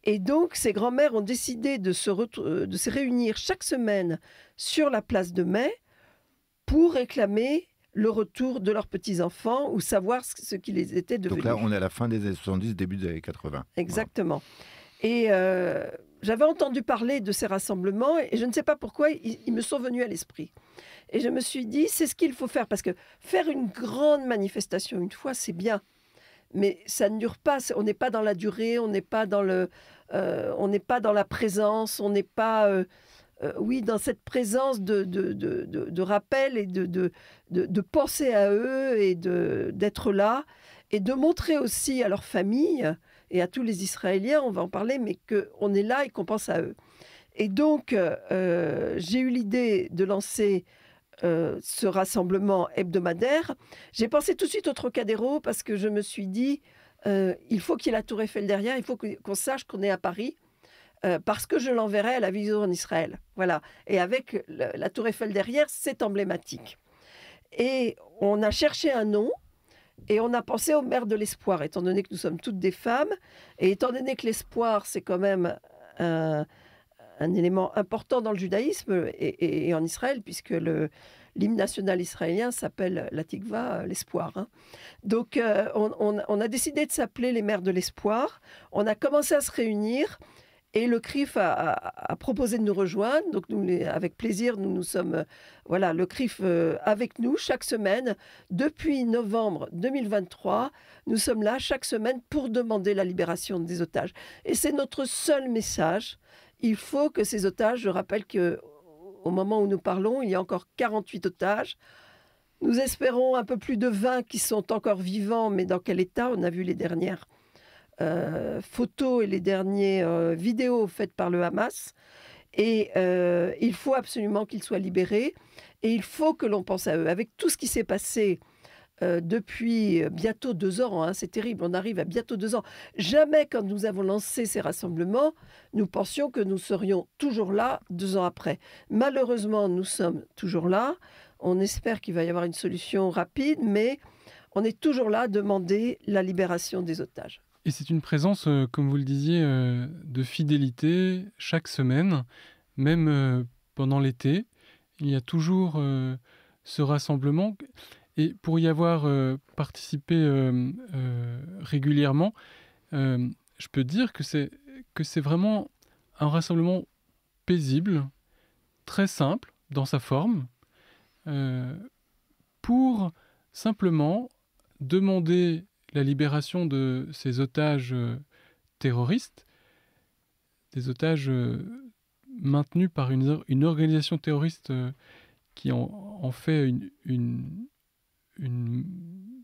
Speaker 4: Et donc, ces grands-mères ont décidé de se réunir chaque semaine sur la place de Mai pour réclamer le retour de leurs petits-enfants ou savoir ce qui les était devenus.
Speaker 2: Donc là, on est à la fin des années 70, début des années 80.
Speaker 4: Exactement. Voilà. Et j'avais entendu parler de ces rassemblements et je ne sais pas pourquoi ils me sont venus à l'esprit. Et je me suis dit, c'est ce qu'il faut faire. Parce que faire une grande manifestation une fois, c'est bien. Mais ça ne dure pas. On n'est pas dans la durée, on n'est pas dans la présence, on n'est pas... dans cette présence de rappel et de penser à eux et d'être là et de montrer aussi à leurs familles et à tous les Israéliens, on va en parler, mais qu'on est là et qu'on pense à eux. Et donc, j'ai eu l'idée de lancer ce rassemblement hebdomadaire. J'ai pensé tout de suite au Trocadéro parce que je me suis dit, il faut qu'il y ait la Tour Eiffel derrière, il faut qu'on sache qu'on est à Paris. Parce que je l'enverrai à la Viso en Israël. Voilà. Et avec la Tour Eiffel derrière, c'est emblématique. Et on a cherché un nom et on a pensé aux Mères de l'Espoir, étant donné que nous sommes toutes des femmes et étant donné que l'espoir, c'est quand même un élément important dans le judaïsme et en Israël, puisque l'hymne national israélien s'appelle la Tikva, l'espoir. Hein. Donc, on a décidé de s'appeler les Mères de l'Espoir. On a commencé à se réunir. Et le CRIF a proposé de nous rejoindre. Donc, avec plaisir, nous sommes... voilà, le CRIF avec nous chaque semaine. Depuis novembre 2023, nous sommes là chaque semaine pour demander la libération des otages. Et c'est notre seul message. Il faut que ces otages, je rappelle qu'au moment où nous parlons, il y a encore 48 otages. Nous espérons un peu plus de 20 qui sont encore vivants, mais dans quel état? On a vu les dernières photos et les dernières vidéos faites par le Hamas. Et il faut absolument qu'ils soient libérés. Et il faut que l'on pense à eux. Avec tout ce qui s'est passé depuis bientôt 2 ans, hein, c'est terrible, on arrive à bientôt 2 ans. Jamais, quand nous avons lancé ces rassemblements, nous pensions que nous serions toujours là 2 ans après. Malheureusement, nous sommes toujours là. On espère qu'il va y avoir une solution rapide, mais on est toujours là à demander la libération des otages.
Speaker 3: Et c'est une présence, comme vous le disiez, de fidélité chaque semaine, même pendant l'été. Il y a toujours ce rassemblement. Et pour y avoir participé régulièrement, je peux dire que c'est vraiment un rassemblement paisible, très simple dans sa forme, pour simplement demander la libération de ces otages terroristes, des otages maintenus par une organisation terroriste qui en fait une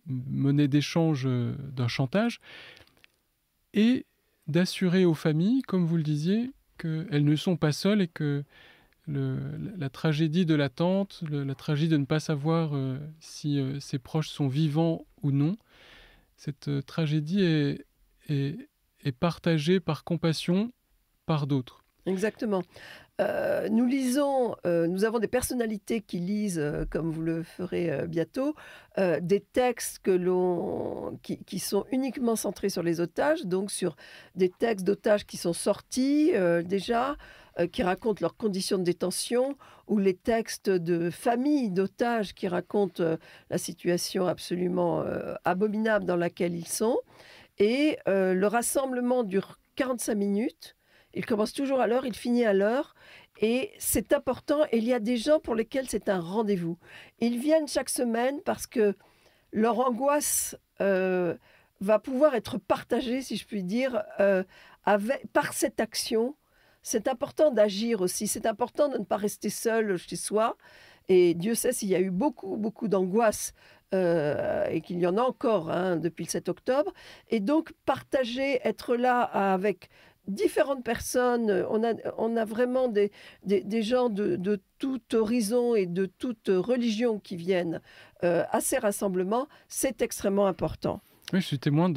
Speaker 3: monnaie d'échange d'un chantage, et d'assurer aux familles, comme vous le disiez, qu'elles ne sont pas seules et que la tragédie de l'attente, la tragédie de ne pas savoir si ses proches sont vivants ou non, cette tragédie est partagée par compassion par d'autres.
Speaker 4: Exactement. Nous avons des personnalités qui lisent, comme vous le ferez bientôt, des textes qui sont uniquement centrés sur les otages, donc sur des textes d'otages qui sont sortis déjà, qui racontent leurs conditions de détention, ou les textes de familles d'otages qui racontent la situation absolument abominable dans laquelle ils sont. Et le rassemblement dure 45 minutes. Il commence toujours à l'heure, il finit à l'heure. Et c'est important. Et il y a des gens pour lesquels c'est un rendez-vous. Ils viennent chaque semaine parce que leur angoisse va pouvoir être partagée, si je puis dire, par cette action. C'est important d'agir aussi. C'est important de ne pas rester seul chez soi. Et Dieu sait s'il y a eu beaucoup, beaucoup d'angoisse et qu'il y en a encore depuis le 7 octobre. Et donc, partager, être là avec différentes personnes. On a vraiment des gens de tout horizon et de toute religion qui viennent à ces rassemblements. C'est extrêmement important.
Speaker 3: Oui, je suis témoin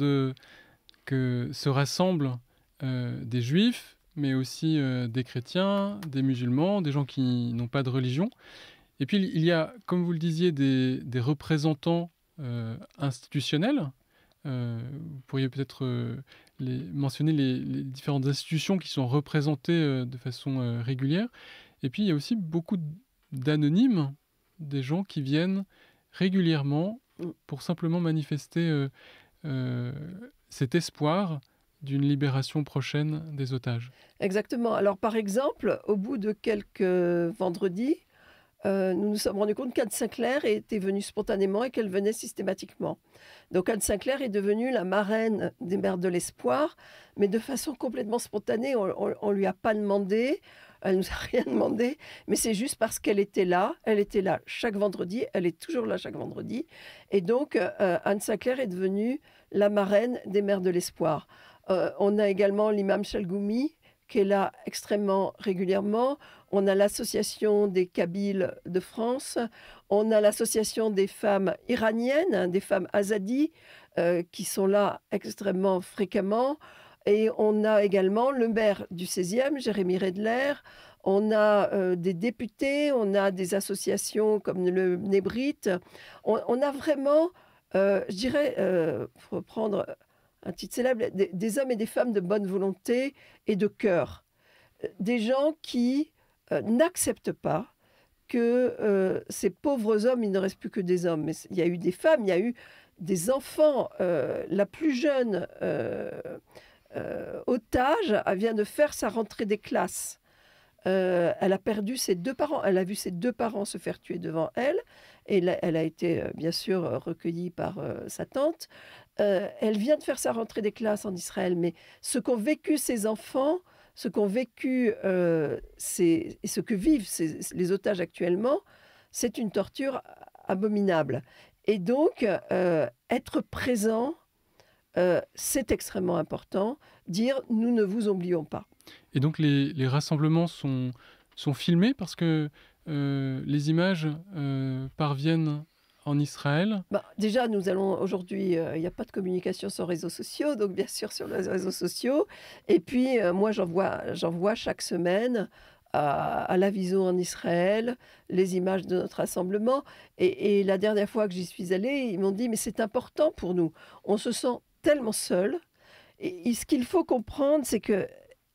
Speaker 3: que se rassemblent des juifs, mais aussi des chrétiens, des musulmans, des gens qui n'ont pas de religion. Et puis, il y a, comme vous le disiez, des représentants institutionnels. Vous pourriez peut-être mentionner les différentes institutions qui sont représentées de façon régulière. Et puis, il y a aussi beaucoup d'anonymes, des gens qui viennent régulièrement pour simplement manifester cet espoir d'une libération prochaine des otages.
Speaker 4: Exactement. Alors, par exemple, au bout de quelques vendredis, nous nous sommes rendus compte qu'Anne Sinclair était venue spontanément et qu'elle venait systématiquement. Donc Anne Sinclair est devenue la marraine des Mères de l'Espoir, mais de façon complètement spontanée. On ne lui a pas demandé, elle ne nous a rien demandé, mais c'est juste parce qu'elle était là. Elle était là chaque vendredi, elle est toujours là chaque vendredi. Et donc Anne Sinclair est devenue la marraine des Mères de l'Espoir. On a également l'imam Chalgoumi, qui est là extrêmement régulièrement. On a l'association des Kabyles de France. On a l'association des femmes iraniennes, des femmes azadis, qui sont là extrêmement fréquemment. Et on a également le maire du 16e, Jérémy Redler. On a des députés, on a des associations comme le Nébrit. On a vraiment, je dirais, pour reprendre un titre célèbre, des hommes et des femmes de bonne volonté et de cœur. Des gens qui n'acceptent pas que ces pauvres hommes, il ne reste plus que des hommes. Mais il y a eu des femmes, il y a eu des enfants. La plus jeune otage, elle vient de faire sa rentrée des classes. Elle a perdu ses 2 parents. Elle a vu ses 2 parents se faire tuer devant elle. Et elle a été, bien sûr, recueillie par sa tante. Elle vient de faire sa rentrée des classes en Israël. Mais ce qu'ont vécu ces enfants, ce qu'ont vécu et ce que vivent les otages actuellement, c'est une torture abominable. Et donc, être présent, c'est extrêmement important. Dire, nous ne vous oublions pas.
Speaker 3: Et donc, les rassemblements sont filmés parce que les images parviennent en Israël.
Speaker 4: Déjà, nous allons aujourd'hui, il n'y a pas de communication sur les réseaux sociaux, donc bien sûr sur les réseaux sociaux. Et puis, moi, j'envoie chaque semaine à la Viso en Israël les images de notre rassemblement. Et la dernière fois que j'y suis allée, ils m'ont dit, mais c'est important pour nous. On se sent tellement seul. Et ce qu'il faut comprendre, c'est que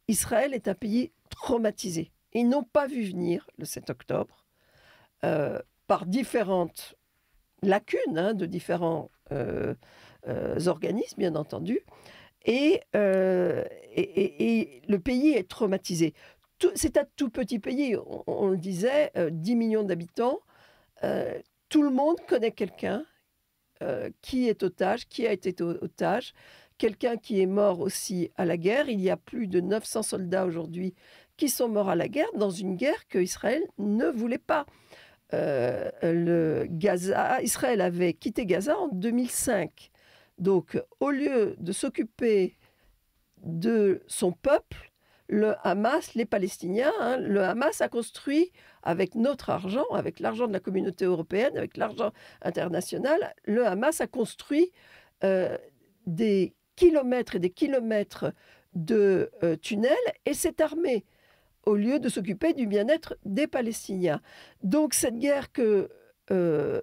Speaker 4: Israël est un pays traumatisé. Ils n'ont pas vu venir le 7 octobre par différentes lacunes de différents organismes, bien entendu. Et le pays est traumatisé. C'est un tout petit pays, on le disait, 10 millions d'habitants. tout le monde connaît quelqu'un qui est otage, qui a été otage, quelqu'un qui est mort aussi à la guerre. Il y a plus de 900 soldats aujourd'hui qui sont morts à la guerre, dans une guerre que Israël ne voulait pas. Israël avait quitté Gaza en 2005. Donc, au lieu de s'occuper de son peuple, le Hamas, les Palestiniens, le Hamas a construit avec notre argent, avec l'argent de la communauté européenne, avec l'argent international, le Hamas a construit des kilomètres et des kilomètres de tunnels et s'est armé au lieu de s'occuper du bien-être des Palestiniens. Donc cette guerre que le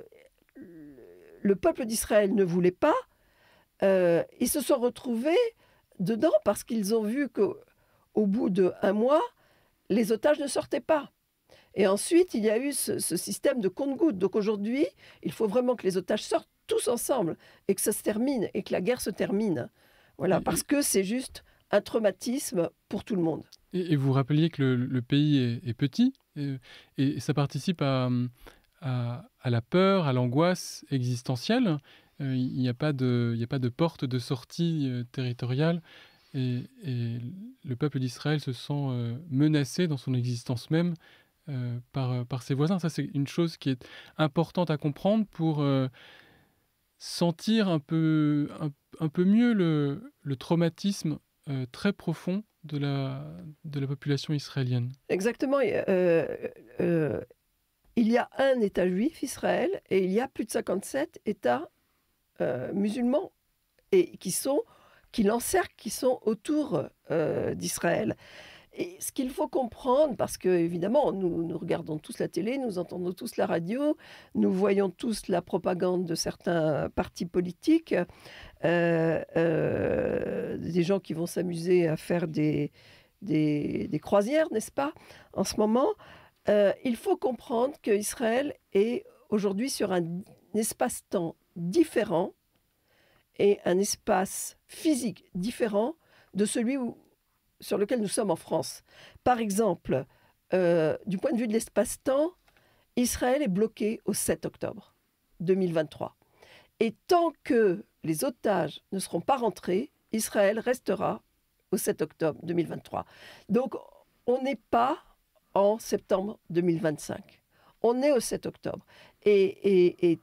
Speaker 4: peuple d'Israël ne voulait pas, ils se sont retrouvés dedans parce qu'ils ont vu qu'au bout d'1 mois, les otages ne sortaient pas. Et ensuite, il y a eu ce système de compte-gouttes. Donc aujourd'hui, il faut vraiment que les otages sortent tous ensemble et que ça se termine et que la guerre se termine. Voilà, parce que c'est juste un traumatisme pour tout le monde.
Speaker 3: Et vous rappeliez que le pays est petit et ça participe à la peur, à l'angoisse existentielle. Il n'y a pas de porte de sortie territoriale et le peuple d'Israël se sent menacé dans son existence même par ses voisins. Ça, c'est une chose qui est importante à comprendre pour sentir un peu mieux le traumatisme très profond de la population israélienne.
Speaker 4: Exactement. Il y a un État juif, Israël, et il y a plus de 57 États musulmans et qui l'encerclent, qui sont autour d'Israël. Et ce qu'il faut comprendre, parce que évidemment, nous regardons tous la télé, nous entendons tous la radio, nous voyons tous la propagande de certains partis politiques, des gens qui vont s'amuser à faire des croisières, n'est-ce pas, en ce moment. Il faut comprendre qu'Israël est aujourd'hui sur un espace-temps différent et un espace physique différent de celui sur lequel nous sommes en France. Par exemple, du point de vue de l'espace-temps, Israël est bloqué au 7 octobre 2023. Et tant que les otages ne seront pas rentrés, Israël restera au 7 octobre 2023. Donc, on n'est pas en septembre 2025. On est au 7 octobre. Et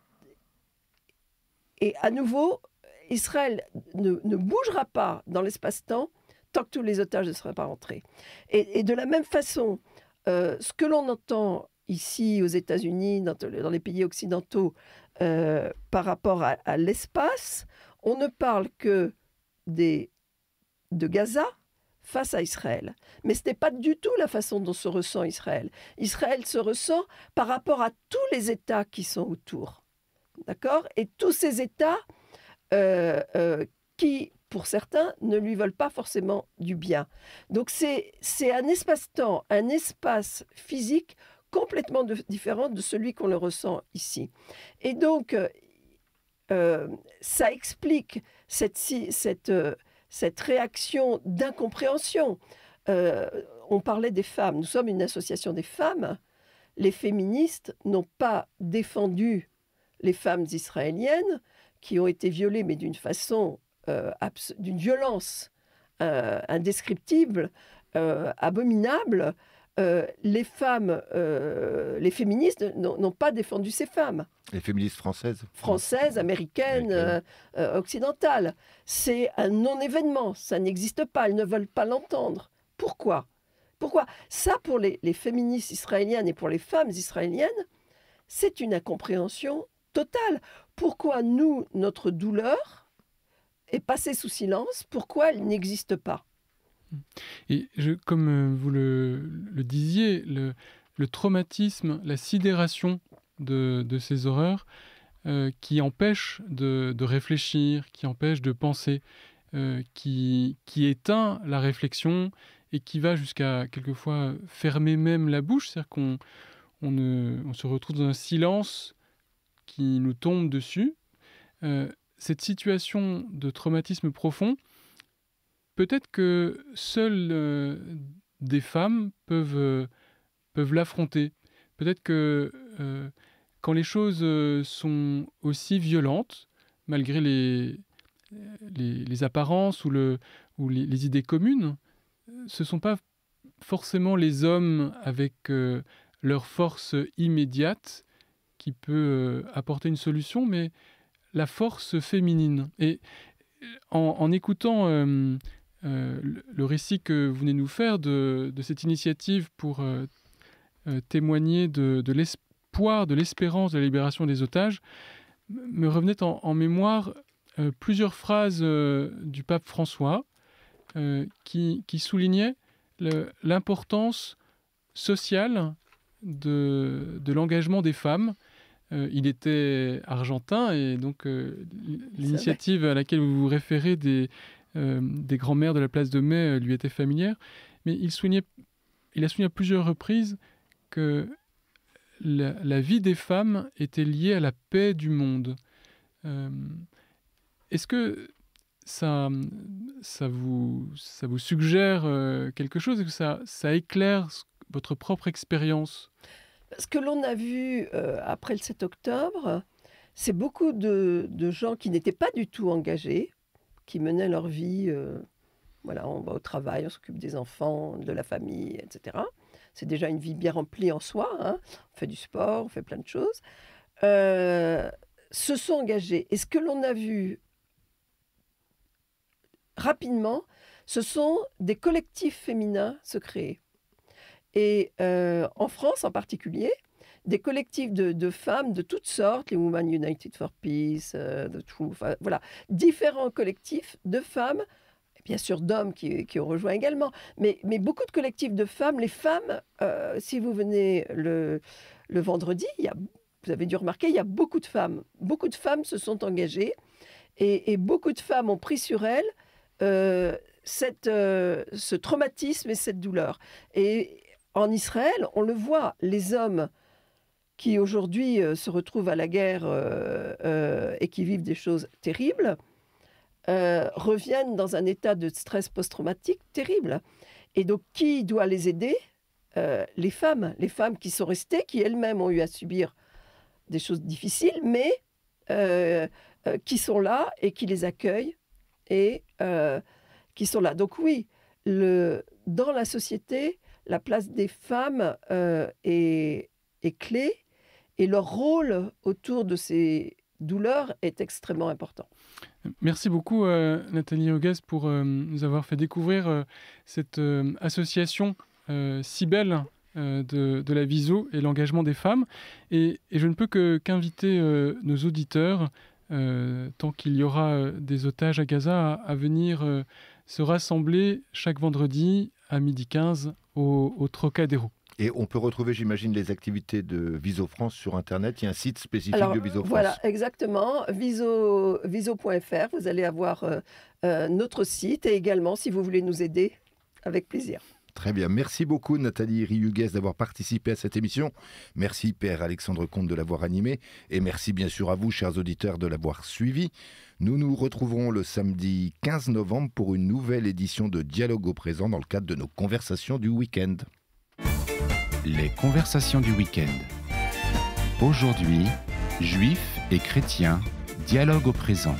Speaker 4: à nouveau, Israël ne bougera pas dans l'espace-temps tant que tous les otages ne seraient pas rentrés. Et de la même façon, ce que l'on entend ici aux États-Unis, dans les pays occidentaux, par rapport à l'espace, on ne parle que de Gaza face à Israël. Mais ce n'est pas du tout la façon dont se ressent Israël. Israël se ressent par rapport à tous les États qui sont autour. D'accord ? Et tous ces États qui, pour certains, ne lui veulent pas forcément du bien. Donc c'est un espace-temps, un espace physique complètement différent de celui qu'on le ressent ici. Et donc, ça explique cette réaction d'incompréhension. On parlait des femmes. Nous sommes une association des femmes. Les féministes n'ont pas défendu les femmes israéliennes qui ont été violées, mais d'une façon, d'une violence indescriptible, abominable. Les féministes n'ont pas défendu ces femmes.
Speaker 2: Les féministes françaises ?
Speaker 4: Françaises, américaines, occidentales. C'est un non-événement, ça n'existe pas, elles ne veulent pas l'entendre. Pourquoi ? Ça, pour les féministes israéliennes et pour les femmes israéliennes, c'est une incompréhension totale. Pourquoi nous, notre douleur est passée sous silence ? Pourquoi elle n'existe pas ?
Speaker 3: Et comme vous le disiez, le traumatisme, la sidération de ces horreurs qui empêchent de réfléchir, qui empêchent de penser, qui éteint la réflexion et qui va jusqu'à quelquefois fermer même la bouche, c'est-à-dire qu'on se retrouve dans un silence qui nous tombe dessus. Cette situation de traumatisme profond, peut-être que seules des femmes peuvent l'affronter. Peut-être que quand les choses sont aussi violentes, malgré les apparences ou les idées communes, ce ne sont pas forcément les hommes avec leur force immédiate qui peut apporter une solution, mais la force féminine. Et en écoutant le récit que vous venez nous faire de cette initiative pour témoigner de l'espoir, de l'espérance de la libération des otages, me revenaient en mémoire plusieurs phrases du pape François qui soulignaient l'importance sociale de l'engagement des femmes. Il était argentin et donc l'initiative à laquelle vous vous référez des grands-mères de la place de Mai lui était familière. Mais il a souligné à plusieurs reprises que la vie des femmes était liée à la paix du monde. Est-ce que ça vous suggère quelque chose? Est-ce que ça éclaire votre propre expérience?
Speaker 4: Ce que l'on a vu après le 7 octobre, c'est beaucoup de gens qui n'étaient pas du tout engagés, qui menaient leur vie. Voilà, on va au travail, on s'occupe des enfants, de la famille, etc. C'est déjà une vie bien remplie en soi. Hein. On fait du sport, on fait plein de choses. Se sont engagés. Et ce que l'on a vu rapidement, ce sont des collectifs féminins se créer. Et en France en particulier, des collectifs de femmes de toutes sortes, les Women United for Peace, voilà, différents collectifs de femmes, et bien sûr d'hommes qui ont rejoint également, mais beaucoup de collectifs de femmes. Les femmes, si vous venez le vendredi, vous avez dû remarquer, il y a beaucoup de femmes. Beaucoup de femmes se sont engagées et beaucoup de femmes ont pris sur elles ce traumatisme et cette douleur. Et en Israël, on le voit, les hommes qui aujourd'hui se retrouvent à la guerre et qui vivent des choses terribles, reviennent dans un état de stress post-traumatique terrible. Et donc, qui doit les aider? Les femmes qui sont restées, qui elles-mêmes ont eu à subir des choses difficiles, mais qui sont là et qui les accueillent et qui sont là. Donc oui, dans la société, la place des femmes est clé et leur rôle autour de ces douleurs est extrêmement important.
Speaker 3: Merci beaucoup Nathalie Hugues pour nous avoir fait découvrir cette association si belle de la Viso et l'engagement des femmes. Et je ne peux qu'inviter nos auditeurs, tant qu'il y aura des otages à Gaza, à venir se rassembler chaque vendredi à 12h15 au Trocadéro.
Speaker 2: Et on peut retrouver, j'imagine, les activités de Viso France sur Internet. Il y a un site spécifique de Viso France.
Speaker 4: Voilà, exactement. Viso.fr, vous allez avoir notre site. Et également, si vous voulez nous aider, avec plaisir.
Speaker 2: Très bien. Merci beaucoup, Nathalie Rihugues, d'avoir participé à cette émission. Merci, Père Alexandre Comte, de l'avoir animé. Et merci, bien sûr, à vous, chers auditeurs, de l'avoir suivi. Nous nous retrouverons le samedi 15 novembre pour une nouvelle édition de Dialogue au présent dans le cadre de nos conversations du week-end.
Speaker 1: Les conversations du week-end. Aujourd'hui, juifs et chrétiens, dialogue au présent.